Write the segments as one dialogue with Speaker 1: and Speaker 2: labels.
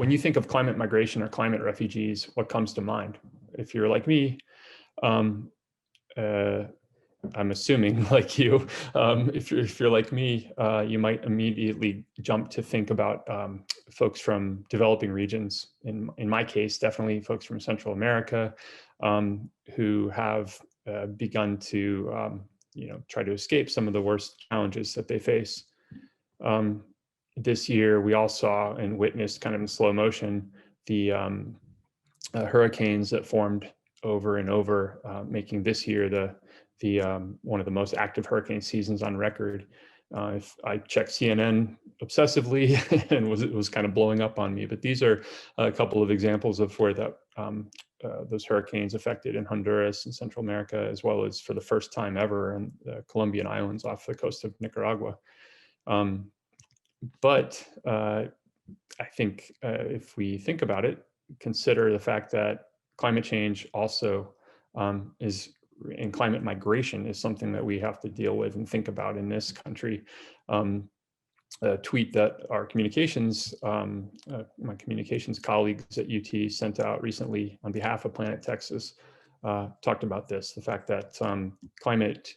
Speaker 1: when you think of climate migration or climate refugees, what comes to mind? If you're like me, um, I'm assuming like you, if you're like me, you might immediately jump to think about folks from developing regions. In my case, definitely folks from Central America, who have begun to try to escape some of the worst challenges that they face. This year, we all saw and witnessed kind of in slow motion the hurricanes that formed over and over, making this year the one of the most active hurricane seasons on record. If I checked CNN obsessively, and it was kind of blowing up on me. But these are a couple of examples of where that those hurricanes affected in Honduras and Central America, as well as for the first time ever in the Colombian islands off the coast of Nicaragua. But I think if we think about it, consider the fact that climate change also and climate migration is something that we have to deal with and think about in this country. A tweet that our communications, my communications colleagues at UT sent out recently on behalf of Planet Texas, talked about this, the fact that climate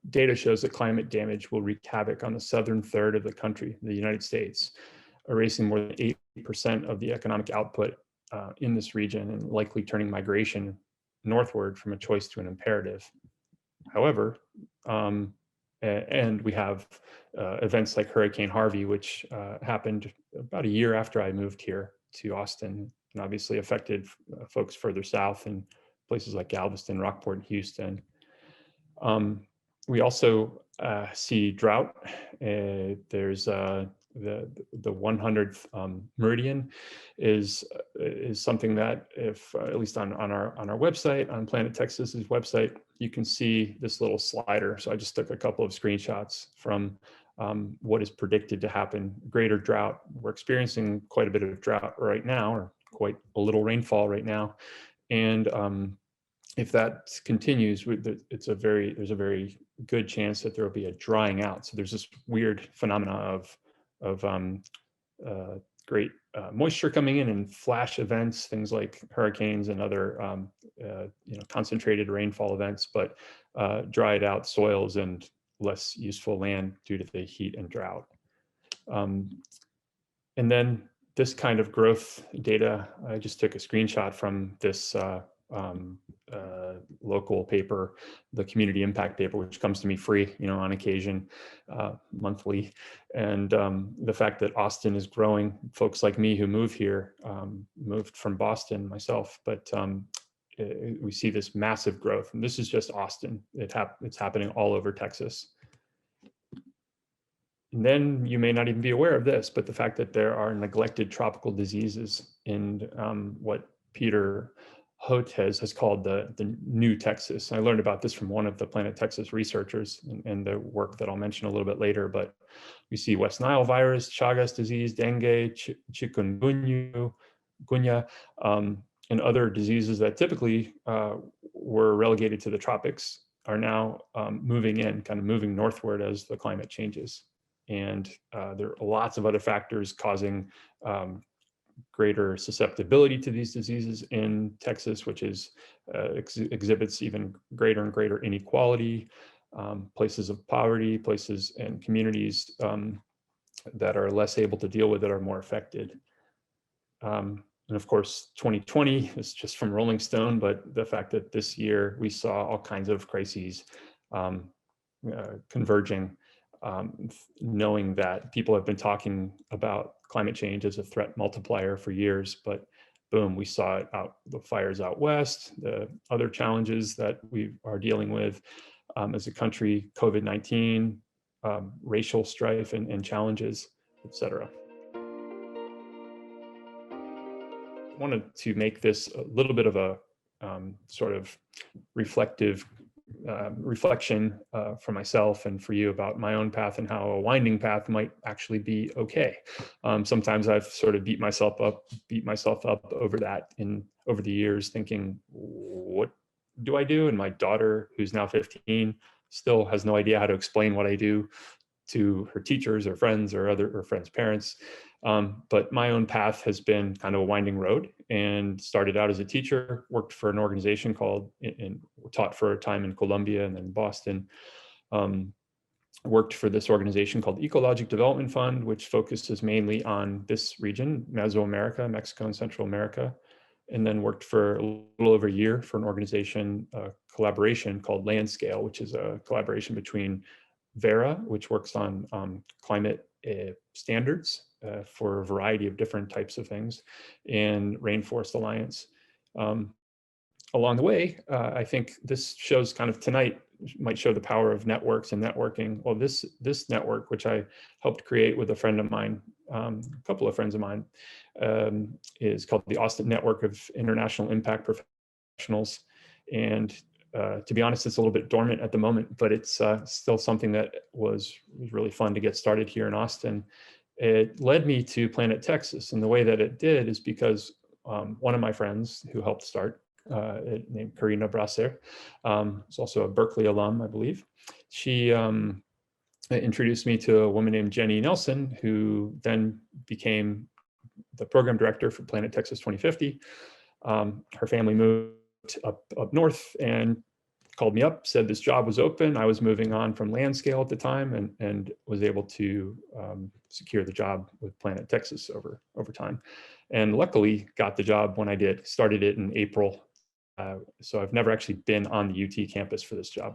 Speaker 1: data shows that climate damage will wreak havoc on the southern third of the country, the United States, erasing more than 80% of the economic output in this region and likely turning migration northward from a choice to an imperative. However, and we have events like Hurricane Harvey, which happened about a year after I moved here to Austin, and obviously affected folks further south in places like Galveston, Rockport, and Houston. We also see drought. There's the 100th meridian is something that, if at least on our website, on Planet Texas's website, you can see this little slider. So I just took a couple of screenshots from what is predicted to happen. Greater drought. We're experiencing quite a bit of drought right now, or quite a little rainfall right now, and if that continues, there's a very good chance that there will be a drying out. So there's this weird phenomena of great moisture coming in and flash events, things like hurricanes and other concentrated rainfall events, but dried out soils and less useful land due to the heat and drought. And then this kind of growth data, I just took a screenshot from this local paper, the community impact paper, which comes to me free, on occasion, monthly. And the fact that Austin is growing, folks like me who move here, moved from Boston myself, but we see this massive growth. And this is just Austin. It's happening all over Texas. And then you may not even be aware of this, but the fact that there are neglected tropical diseases in what Peter Hotez has called the new Texas. I learned about this from one of the Planet Texas researchers and the work that I'll mention a little bit later, but we see West Nile virus, Chagas disease, dengue, chikungunya, and other diseases that typically were relegated to the tropics are now moving northward as the climate changes. And there are lots of other factors causing greater susceptibility to these diseases in Texas, which is exhibits even greater and greater inequality, places of poverty, places and communities that are less able to deal with it are more affected. And of course, 2020 is just from Rolling Stone, but the fact that this year we saw all kinds of crises converging, knowing that people have been talking about climate change as a threat multiplier for years, but boom, we saw it the fires out west, the other challenges that we are dealing with as a country, COVID-19, racial strife and challenges, et cetera. I wanted to make this a little bit of a sort of reflective reflection for myself and for you about my own path and how a winding path might actually be okay. Sometimes I've sort of beat myself up over that over the years, thinking, what do I do? And my daughter, who's now 15, still has no idea how to explain what I do to her teachers or friends or friends' parents. But my own path has been kind of a winding road, and started out as a teacher, worked for an organization called, taught for a time in Columbia and then Boston. Worked for this organization called Ecologic Development Fund, which focuses mainly on this region, Mesoamerica, Mexico and Central America. And then worked for a little over a year for an organization, collaboration called Landscale, which is a collaboration between Vera, which works on climate standards for a variety of different types of things, and Rainforest Alliance. Along the way, I think this shows kind of tonight might show the power of networks and networking. Well, this network, which I helped create with a friend of mine, a couple of friends of mine, is called the Austin Network of International Impact Professionals. And to be honest, it's a little bit dormant at the moment, but it's still something that was really fun to get started here in Austin. It led me to Planet Texas, and the way that it did is because one of my friends who helped start, named Karina Brasser, is also a Berkeley alum, I believe. She introduced me to a woman named Jenny Nelson, who then became the program director for Planet Texas 2050. Her family moved up north and called me up, said this job was open. I was moving on from Landscale at the time, and was able to secure the job with Planet Texas over time. And luckily got the job when I did, started it in April. So I've never actually been on the UT campus for this job.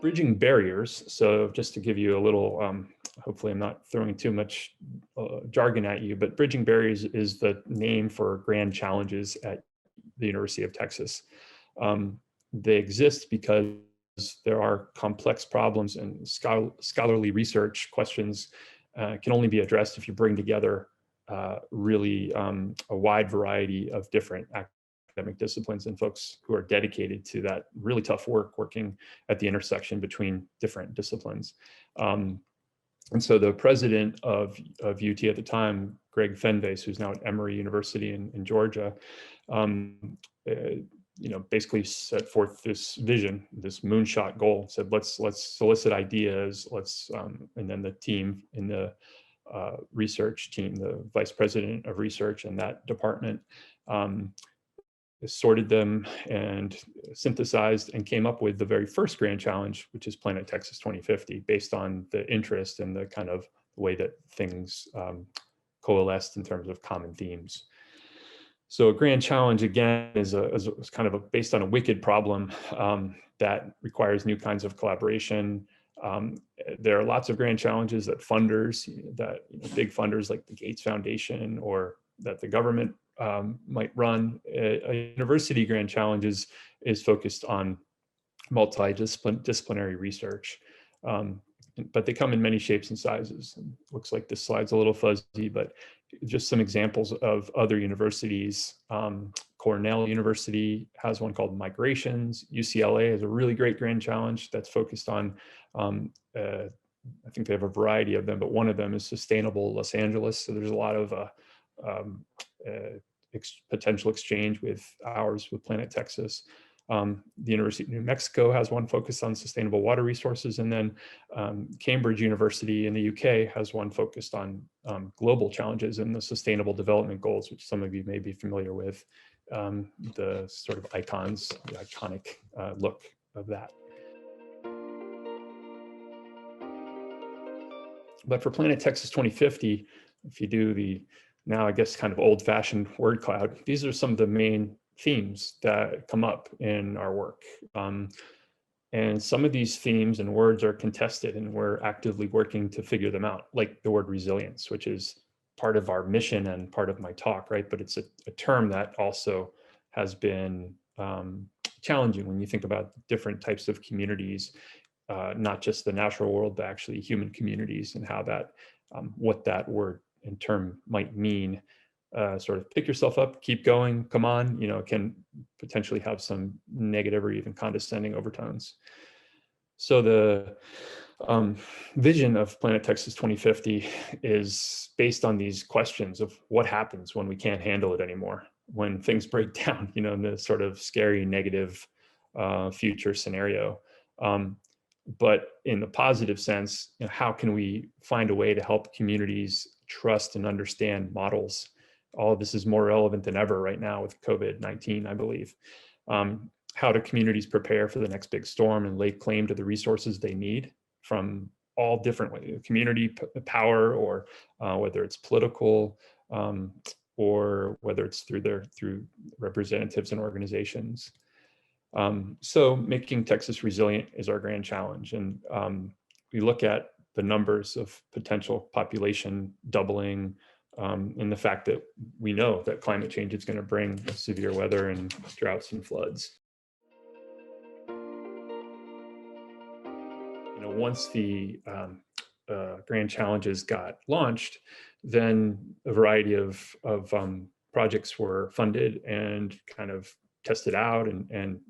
Speaker 1: Bridging barriers. So just to give you a little, hopefully I'm not throwing too much jargon at you, but bridging barriers is the name for grand challenges at the University of Texas. They exist because there are complex problems, and scholarly research questions can only be addressed if you bring together really a wide variety of different academic disciplines and folks who are dedicated to that really tough work, working at the intersection between different disciplines. And so the president of UT at the time, Greg Fenves, who's now at Emory University in Georgia, basically set forth this vision, this moonshot goal. Said let's solicit ideas, and then the team in the research team, the vice president of research in that department, sorted them and synthesized and came up with the very first grand challenge, which is Planet Texas 2050, based on the interest and the kind of way that things coalesced in terms of common themes. So a grand challenge, again, is kind of based on a wicked problem that requires new kinds of collaboration. There are lots of grand challenges that funders, big funders like the Gates Foundation or that the government might run. A university grand challenge is focused on multidisciplinary research, but they come in many shapes and sizes. And looks like this slide's a little fuzzy, but just some examples of other universities. Cornell University has one called Migrations. UCLA has a really great grand challenge that's focused on, I think they have a variety of them, but one of them is Sustainable Los Angeles. So there's a lot of potential exchange with ours with Planet Texas. The University of New Mexico has one focused on sustainable water resources, and then Cambridge University in the UK has one focused on global challenges and the sustainable development goals, which some of you may be familiar with, the sort of icons, the iconic look of that. But for Planet Texas 2050, if you do the now, I guess, kind of old-fashioned word cloud, these are some of the main themes that come up in our work. And some of these themes and words are contested, and we're actively working to figure them out, like the word resilience, which is part of our mission and part of my talk, right? But it's a term that also has been challenging when you think about different types of communities, not just the natural world, but actually human communities, and how that, what that word and term might mean. Sort of pick yourself up, keep going, come on, can potentially have some negative or even condescending overtones. So the vision of Planet Texas 2050 is based on these questions of what happens when we can't handle it anymore, when things break down, in the sort of scary negative future scenario. But in the positive sense, how can we find a way to help communities trust and understand models? All of this is more relevant than ever right now with COVID-19, I believe. How do communities prepare for the next big storm and lay claim to the resources they need from all different ways, community power, or whether it's political, or whether it's through representatives and organizations. So making Texas resilient is our grand challenge. And we look at the numbers of potential population doubling, and the fact that we know that climate change is going to bring severe weather and droughts and floods. Once the grand challenges got launched, then a variety of projects were funded and kind of tested out, and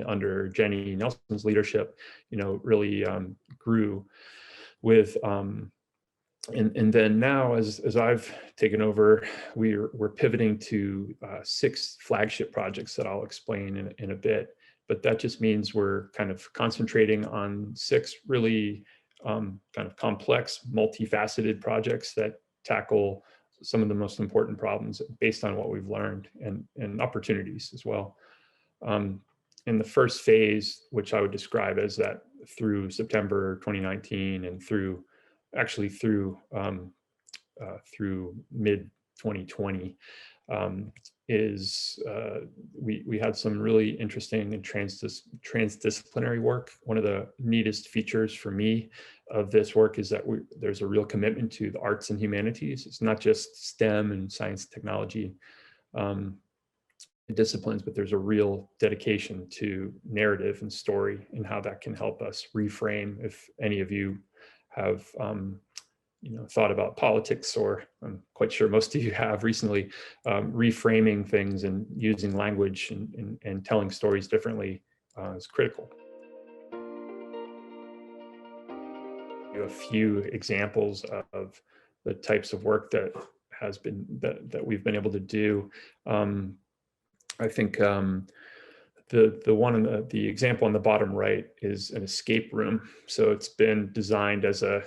Speaker 1: under Jenny Nelson's leadership, really grew with. And then now, as I've taken over, we're pivoting to 6 flagship projects that I'll explain in a bit. But that just means we're kind of concentrating on 6 really kind of complex, multifaceted projects that tackle some of the most important problems based on what we've learned, and opportunities as well. In the first phase, which I would describe as that through September 2019 and through mid 2020, we had some really interesting and transdisciplinary work. One of the neatest features for me of this work is that there's a real commitment to the arts and humanities. It's not just STEM and science and technology disciplines, but there's a real dedication to narrative and story and how that can help us reframe. If any of you have thought about politics, or I'm quite sure most of you have recently, reframing things and using language and telling stories differently is critical. A few examples of the types of work that we've been able to do. I think the example on the bottom right is an escape room. So it's been designed as a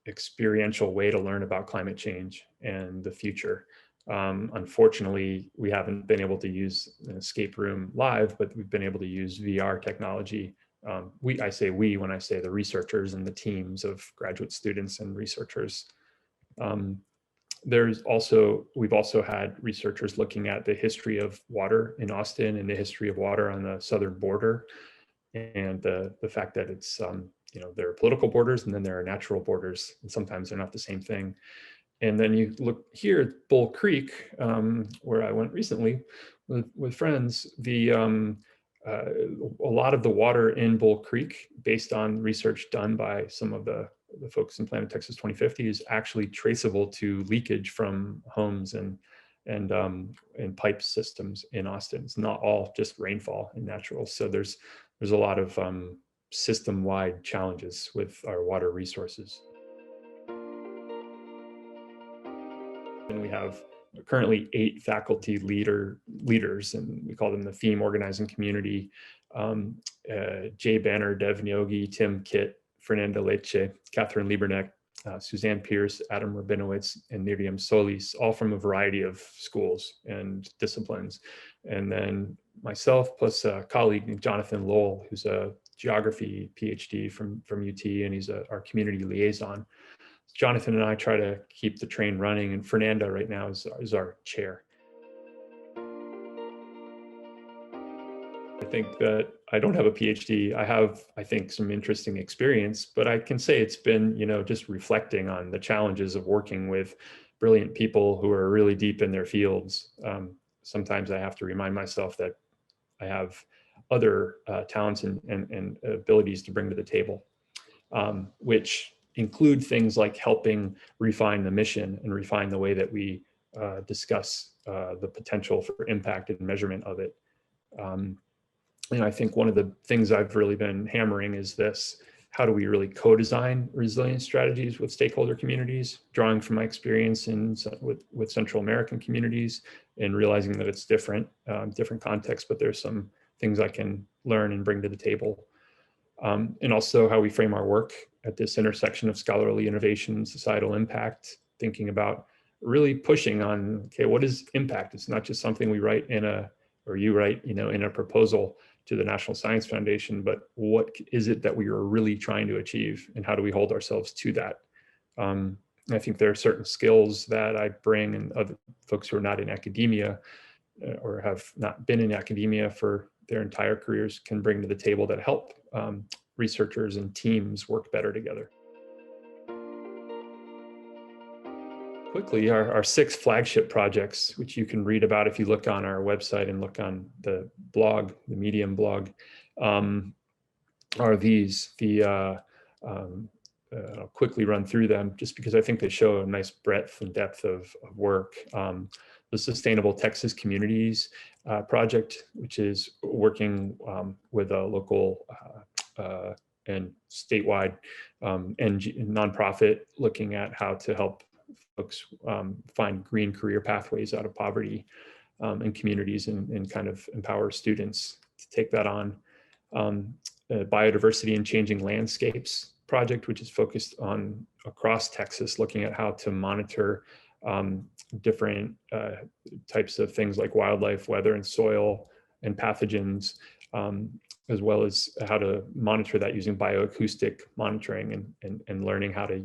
Speaker 1: experiential way to learn about climate change and the future. Unfortunately, we haven't been able to use an escape room live, but we've been able to use VR technology. I say we when I say the researchers and the teams of graduate students and researchers. We've also had researchers looking at the history of water in Austin and the history of water on the southern border, and the fact that it's there are political borders and then there are natural borders, and sometimes they're not the same thing. And then you look here at Bull Creek, where I went recently with friends. A lot of the water in Bull Creek, based on research done by some of the folks in Planet Texas 2050, is actually traceable to leakage from homes and pipe systems in Austin. It's not all just rainfall and natural. So there's a lot of system-wide challenges with our water resources. And we have currently 8 faculty leaders, and we call them the theme organizing community. Jay Banner, Dev Nyogi, Tim Kitt, Fernanda Leche, Catherine Lieberneck, Suzanne Pierce, Adam Rabinowitz, and Miriam Solis, all from a variety of schools and disciplines. And then myself, plus a colleague, Jonathan Lowell, who's a geography PhD from UT, and he's our community liaison. Jonathan and I try to keep the train running, and Fernanda right now is our chair. I think that I don't have a PhD. I have, I think, some interesting experience, but I can say it's been, just reflecting on the challenges of working with brilliant people who are really deep in their fields. Sometimes I have to remind myself that I have other talents and abilities to bring to the table, which include things like helping refine the mission and refine the way that we discuss the potential for impact and measurement of it. And I think one of the things I've really been hammering is this: how do we really co-design resilience strategies with stakeholder communities, drawing from my experience with Central American communities and realizing that it's different contexts, but there's some things I can learn and bring to the table. And also how we frame our work at this intersection of scholarly innovation, societal impact, thinking about really pushing on, okay, what is impact? It's not just something we write in a, or you write, you know, in a proposal to the National Science Foundation, but what is it that we are really trying to achieve, and how do we hold ourselves to that? I think there are certain skills that I bring, and other folks who are not in academia or have not been in academia for their entire careers can bring to the table that help researchers and teams work better together. Quickly, our 6 flagship projects, which you can read about if you look on our website and look on the blog, the Medium blog, are these. I'll quickly run through them just because I think they show a nice breadth and depth of work. The Sustainable Texas Communities project, which is working with a local and statewide nonprofit, looking at how to help folks find green career pathways out of poverty in communities, and kind of empower students to take that on. Biodiversity and Changing Landscapes project, which is focused on across Texas, looking at how to monitor different types of things like wildlife, weather, and soil, and pathogens, as well as how to monitor that using bioacoustic monitoring, and learning how to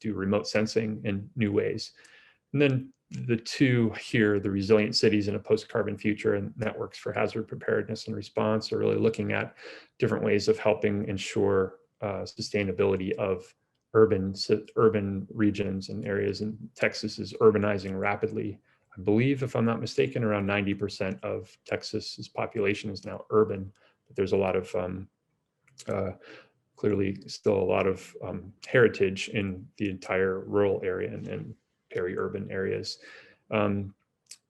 Speaker 1: do remote sensing in new ways. And then the 2 here, the Resilient Cities in a Post-Carbon Future and Networks for Hazard Preparedness and Response, are really looking at different ways of helping ensure sustainability of urban regions and areas. And Texas is urbanizing rapidly. I believe, if I'm not mistaken, around 90% of Texas's population is now urban, but there's a lot of clearly still a lot of heritage in the entire rural area and peri-urban areas. And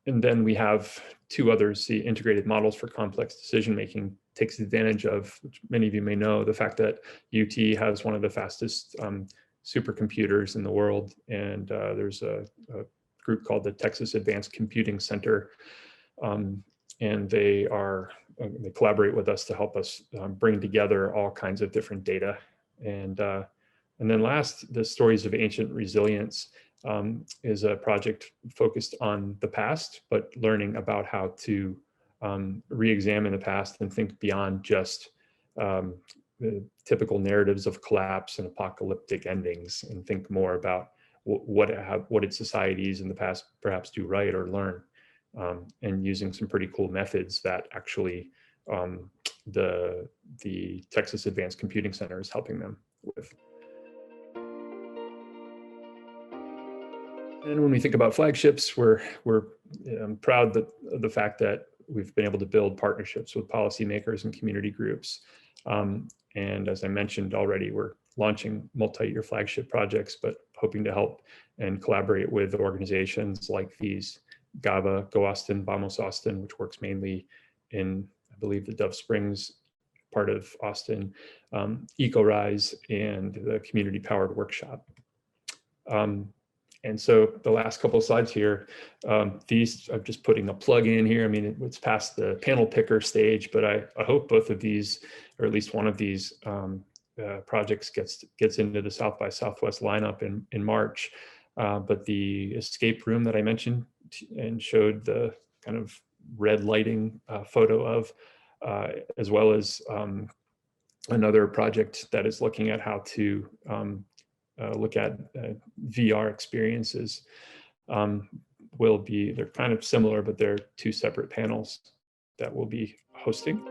Speaker 1: then we have 2 others. The Integrated Models for Complex Decision-Making takes advantage of, which many of you may know, the fact that UT has one of the fastest supercomputers in the world. And there's a group called the Texas Advanced Computing Center. And they collaborate with us to help us bring together all kinds of different data. And then last, the Stories of Ancient Resilience is a project focused on the past, but learning about how to re-examine the past and think beyond just the typical narratives of collapse and apocalyptic endings, and think more about what did societies in the past perhaps do right or learn, and using some pretty cool methods that actually the Texas Advanced Computing Center is helping them with. And when we think about flagships, we're proud that the fact that we've been able to build partnerships with policymakers and community groups. And as I mentioned already, we're launching multi-year flagship projects, but hoping to help and collaborate with organizations like these: GABA, Go Austin, Vamos Austin, which works mainly in, I believe, the Dove Springs part of Austin, EcoRise, and the Community Powered Workshop. And so the last couple of slides here, these, I'm just putting a plug in here. I mean, it's past the panel picker stage, but I hope both of these, or at least one of these projects gets into the South by Southwest lineup in March. But the escape room that I mentioned and showed the kind of red lighting photo of, as well as another project that is looking at how to look at VR experiences, they're kind of similar, but they're 2 separate panels that we'll be hosting.